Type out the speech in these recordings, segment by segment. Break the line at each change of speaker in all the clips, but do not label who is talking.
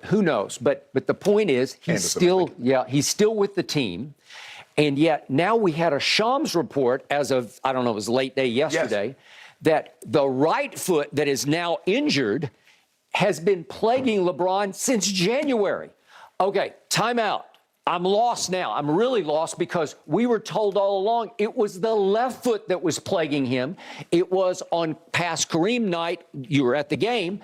who knows? But the point is, he's still with the team. And yet now we had a Shams report as of, I don't know, it was late day yesterday, that the right foot that is now injured has been plaguing LeBron since January. Okay, timeout. I'm lost now. I'm really lost because we were told all along it was the left foot that was plaguing him. It was on past Kareem night. You were at the game.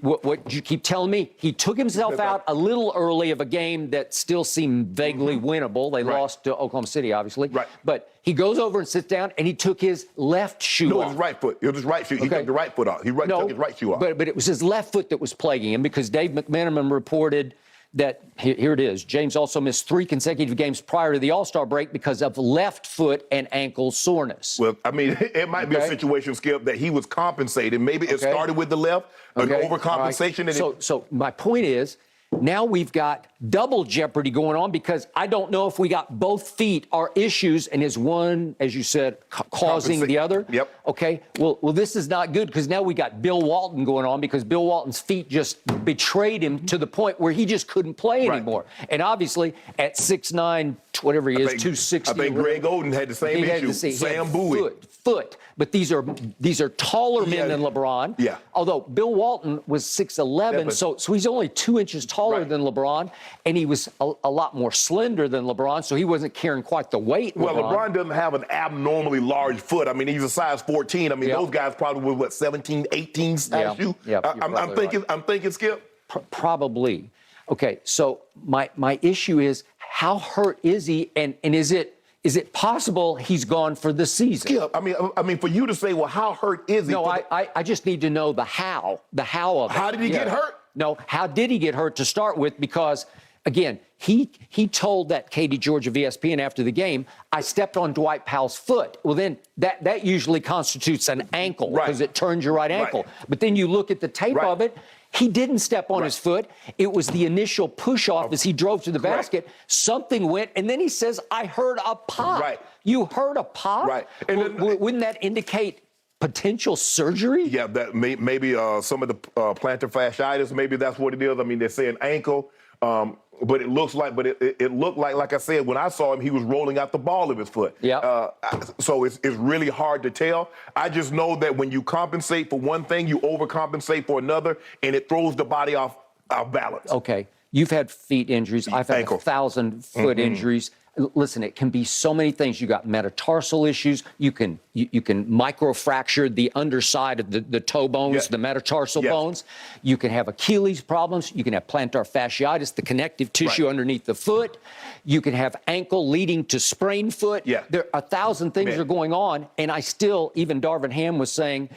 What you keep telling me, he took himself out a little early of a game that still seemed vaguely winnable. They lost to Oklahoma City, obviously. Right. But he goes over and sits down, and he took his left shoe off.
No, his right foot. It was his right shoe. He took the right foot off. He took his right shoe off.
But it was his left foot that was plaguing him because Dave McMenamin reported that, here it is, James also missed 3 consecutive games prior to the All-Star break because of left foot and ankle soreness.
Well, I mean, it might be a situation, Skip, that he was compensated. Maybe it started with the left, an overcompensation.
Right. So my point is, now we've got double jeopardy going on because I don't know if we got both feet are issues and is one, as you said, causing the other.
Yep.
Okay. Well, this is not good because now we got Bill Walton going on because Bill Walton's feet just betrayed him to the point where he just couldn't play anymore. And obviously at 6'9", whatever he is, 260.
I think Greg Oden had the same issue. Sam Bowie.
Foot. But these are taller men than LeBron.
Yeah.
Although Bill Walton was 6'11", so he's only 2 inches taller than LeBron, and he was a lot more slender than LeBron, so he wasn't carrying quite the weight.
Well, LeBron doesn't have an abnormally large foot. I mean, he's a size 14. I mean, those guys probably were, what, 17, 18 size shoe?
Yeah.
I'm thinking, Skip.
Probably. Okay, so my issue is, how hurt is he, and is it possible he's gone for the season?
Skip, I mean, for you to say, well, how hurt is he?
No, I just need to know the how of it.
How did he get hurt?
No, how did he get hurt to start with? Because, again, he told that Katie George of ESPN after the game, I stepped on Dwight Powell's foot. Well, then that usually constitutes an ankle because it turns your right ankle. But then you look at the tape of it, he didn't step on his foot. It was the initial push-off as he drove to the basket. Something went, and then he says, I heard a pop. You heard a pop?
Right. And
wouldn't that indicate potential surgery?
Yeah, that maybe some of the plantar fasciitis, maybe that's what it is. I mean, they're saying ankle, but it looks like, it looked like I said, when I saw him, he was rolling out the ball of his foot.
Yeah.
So it's really hard to tell. I just know that when you compensate for one thing, you overcompensate for another, and it throws the body off balance.
Okay. You've had feet injuries. I've had 1,000 foot injuries. Listen, it can be so many things. You got metatarsal issues. You can microfracture the underside of the toe bones, the metatarsal bones. You can have Achilles problems. You can have plantar fasciitis, the connective tissue underneath the foot. You can have ankle leading to sprained foot. There are 1,000 things are going on, and even Darvin Ham was saying,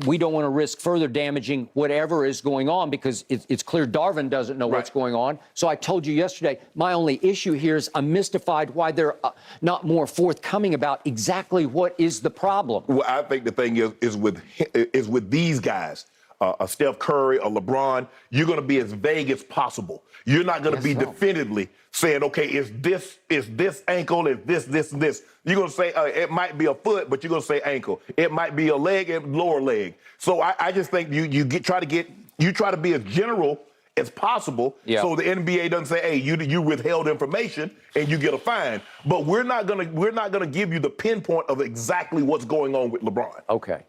we don't want to risk further damaging whatever is going on because it's clear Darvin doesn't know what's going on. So I told you yesterday, my only issue here is I'm mystified why they're not more forthcoming about exactly what is the problem.
Well, I think the thing is with these guys, a Steph Curry, a LeBron, you're going to be as vague as possible. You're not going to be definitively saying, okay, is this ankle, is this. You're going to say it might be a foot, but you're going to say ankle. It might be a leg and lower leg. So I just think you try to be as general as possible, so the NBA doesn't say, hey, you withheld information and you get a fine. But we're not gonna give you the pinpoint of exactly what's going on with LeBron.
Okay.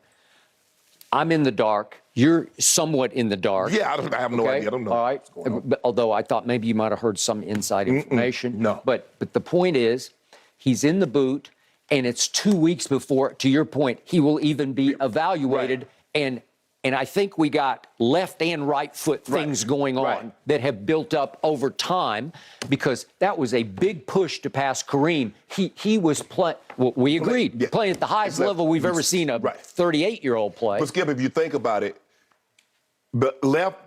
I'm in the dark. You're somewhat in the dark.
Yeah, I have no idea. I don't know.
All right. Although I thought maybe you might have heard some inside information.
No.
But the point is, he's in the boot, and it's 2 weeks before, to your point, he will even be evaluated. And I think we got left and right foot things going on that have built up over time because that was a big push to pass Kareem. He was playing, we agreed, playing at the highest level we've ever seen a 38-year-old play.
But Skip, if you think about it, the left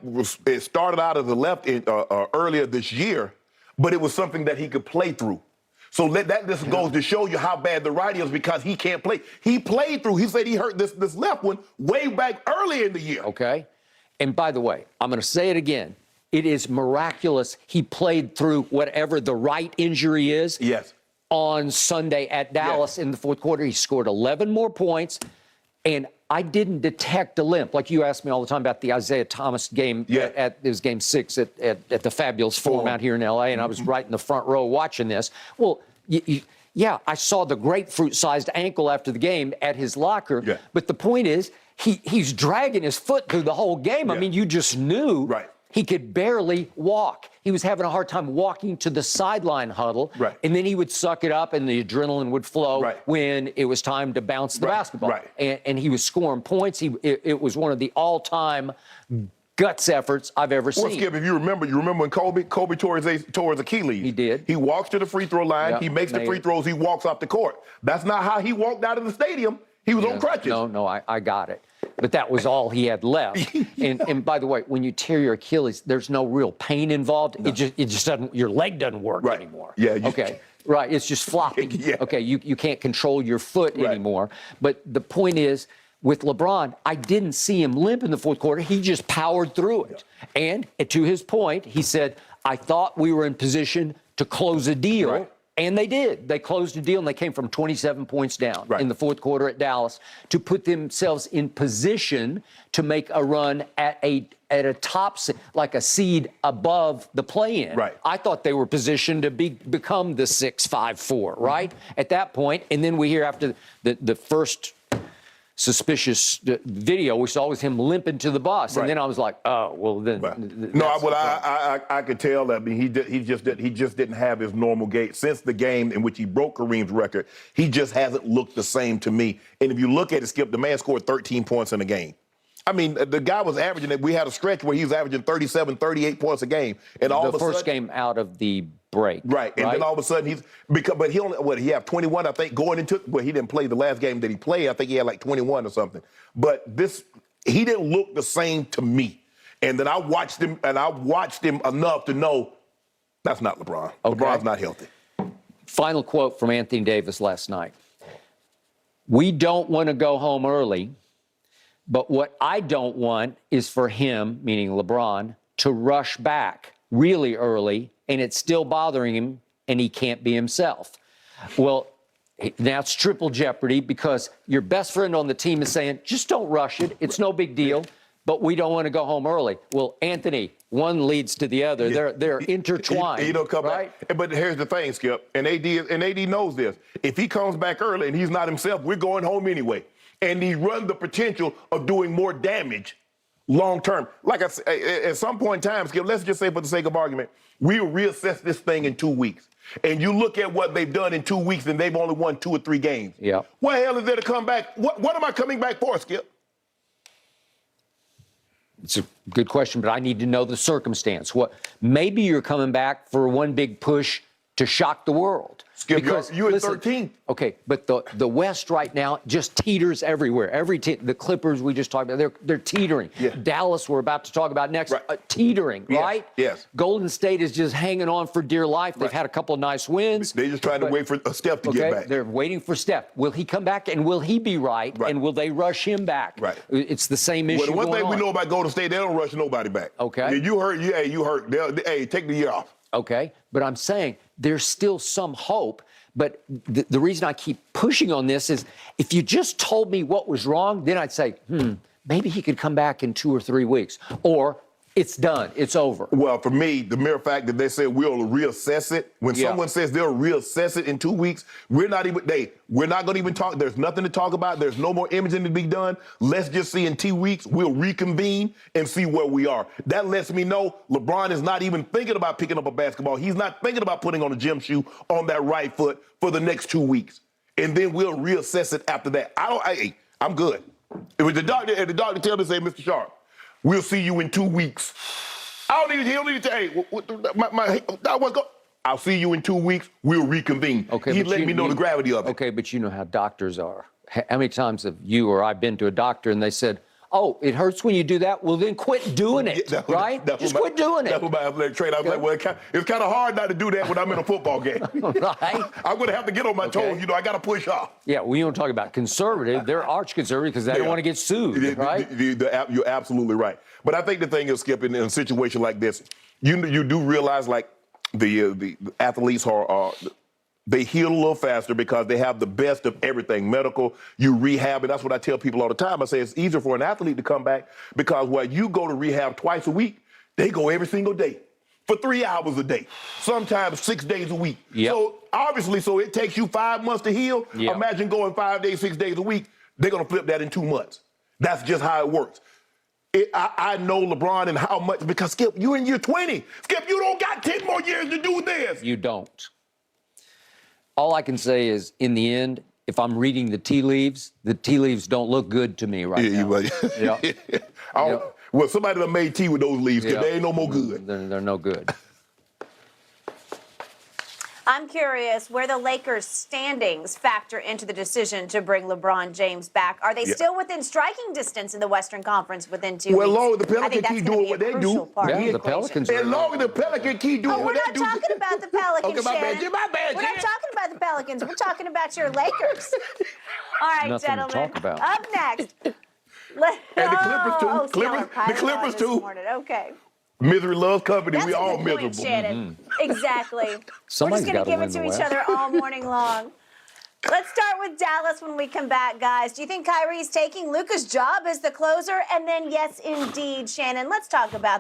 it started out as the left earlier this year, but it was something that he could play through. So that just goes to show you how bad the right is because he can't play. He played through. He said he hurt this left one way back early in the year.
Okay. And by the way, I'm going to say it again. It is miraculous he played through whatever the right injury is.
Yes.
On Sunday at Dallas in the fourth quarter. He scored 11 more points. And I didn't detect a limp. Like you asked me all the time about the Isaiah Thomas game it was game 6 at the Fabulous Forum out here in L.A., and I was right in the front row watching this. Well, yeah, I saw the grapefruit-sized ankle after the game at his locker. Yeah. But the point is, he's dragging his foot through the whole game. I mean, you just knew he could barely walk. He was having a hard time walking to the sideline huddle. And then he would suck it up, and the adrenaline would flow when it was time to bounce the basketball. And he was scoring points. It was one of the all-time guts efforts I've ever seen.
Well, Skip, if you remember when Kobe tore his Achilles.
He did.
He walks to the free throw line. He makes the free throws. He walks off the court. That's not how he walked out of the stadium. He was on crutches.
No, I got it. But that was all he had left. And by the way, when you tear your Achilles, there's no real pain involved. No. It just doesn't. Your leg doesn't work anymore.
Yeah.
Okay. Right. It's just floppy. Okay. You can't control your foot anymore. But the point is, with LeBron, I didn't see him limp in the fourth quarter. He just powered through it. And to his point, he said, I thought we were in position to close a deal. And they did. They closed a deal, and they came from 27 points down in the fourth quarter at Dallas to put themselves in position to make a run at a top, like a seed above the play-in. I thought they were positioned to become the 6-5-4, at that point. And then we hear after the first suspicious video we saw was him limping to the bus, and then I was like, oh, well then.
I could tell that. I mean, he just didn't have his normal gait since the game in which he broke Kareem's record. He just hasn't looked the same to me. And if you look at it, Skip, the man scored 13 points in a game. I mean, the guy was averaging. We had a stretch where he was averaging 37, 38 points a game, and all of a sudden,
the first game out of the break.
And then all of a sudden but he only he had 21, I think, going into. Well, he didn't play the last game that he played. I think he had like 21 or something. But he didn't look the same to me. And then I watched him enough to know that's not LeBron. LeBron's not healthy.
Final quote from Anthony Davis last night. We don't want to go home early. But what I don't want is for him, meaning LeBron, to rush back really early, and it's still bothering him, and he can't be himself. Well, now it's triple jeopardy because your best friend on the team is saying, just don't rush it. It's no big deal, but we don't want to go home early. Well, Anthony, one leads to the other. They're intertwined.
He don't come back. But here's the thing, Skip, and AD knows this. If he comes back early and he's not himself, we're going home anyway. And he runs the potential of doing more damage long term. Like I said, at some point in time, Skip, let's just say for the sake of argument, we'll reassess this thing in 2 weeks. And you look at what they've done in 2 weeks, and they've only won 2 or 3 games. What the hell is there to come back? What am I coming back for, Skip?
It's a good question, but I need to know the circumstance. Maybe you're coming back for one big push to shock the world.
Skip, you're in 13th.
Okay, but the West right now just teeters everywhere. The Clippers we just talked about, they're teetering. Dallas, we're about to talk about next, teetering, right?
Yes.
Golden State is just hanging on for dear life. They've had a couple of nice wins.
They're just trying to wait for Steph to get back.
They're waiting for Steph. Will he come back, and will he be right? And will they rush him back? It's the same issue.
Well, the one thing we know about Golden State, they don't rush nobody back.
Okay.
You hurt. You hurt. Take the year off.
Okay, but I'm saying there's still some hope. But the reason I keep pushing on this is if you just told me what was wrong, then I'd say, maybe he could come back in 2 or 3 weeks. Or it's done. It's over.
Well, for me, the mere fact that they said we'll reassess it, when someone says they'll reassess it in 2 weeks, we're not going to even talk. There's nothing to talk about. There's no more imaging to be done. Let's just see in 2 weeks, we'll reconvene and see where we are. That lets me know LeBron is not even thinking about picking up a basketball. He's not thinking about putting on a gym shoe on that right foot for the next 2 weeks. And then we'll reassess it after that. I'm good. If the doctor tells me, say, Mr. Sharpe, we'll see you in 2 weeks. He don't need to say, I'll see you in 2 weeks. We'll reconvene.
Okay,
he let me know the gravity of it.
Okay, but you know how doctors are. How many times have you or I been to a doctor and they said, oh, it hurts when you do that? Well, then quit doing it, right? Just quit doing it.
That's what my athletic trainer. I was like, well, it's kind of hard not to do that when I'm in a football game.
Right?
I'm going to have to get on my toes. I got to push off.
Yeah, we don't talk about conservative. They're arch-conservative because they don't want to get sued, right?
You're absolutely right. But I think the thing is, Skip, in a situation like this, you do realize, like, the athletes are They heal a little faster because they have the best of everything. Medical, you rehab, and that's what I tell people all the time. I say it's easier for an athlete to come back because while you go to rehab twice a week, they go every single day for 3 hours a day, sometimes 6 days a week.
Yep.
So obviously, it takes you 5 months to heal.
Yep.
Imagine going 5 days, 6 days a week. They're going to flip that in 2 months. That's just how it works. I know LeBron and how much, because Skip, you're in year 20. Skip, you don't got 10 more years to do this.
You don't. All I can say is, in the end, if I'm reading the tea leaves don't look good to me right now.
Yeah. Well, somebody done made tea with those leaves, because they ain't no more good.
They're no good.
I'm curious where the Lakers' standings factor into the decision to bring LeBron James back. Are they still within striking distance in the Western Conference within 2 weeks?
Well, as long as the Pelicans keep doing what they do.
Yeah, the Pelicans.
As long as the Pelicans keep doing what they do.
We're not talking about the Pelicans,
Okay, my bad,
We're not talking about the Pelicans. We're talking about your Lakers. All right,
Nothing
gentlemen.
to talk about.
Up next.
And the Clippers, too. The Clippers, too.
Okay.
Misery loves company.
That's
We
a
all
good point,
miserable.
Shannon. Exactly.
Somebody's
We're just going to
gotta
give
win
it
the
to each
West.
other all morning long. Let's start with Dallas when we come back, guys. Do you think Kyrie's taking Luka's job as the closer? And then, yes, indeed, Shannon, let's talk about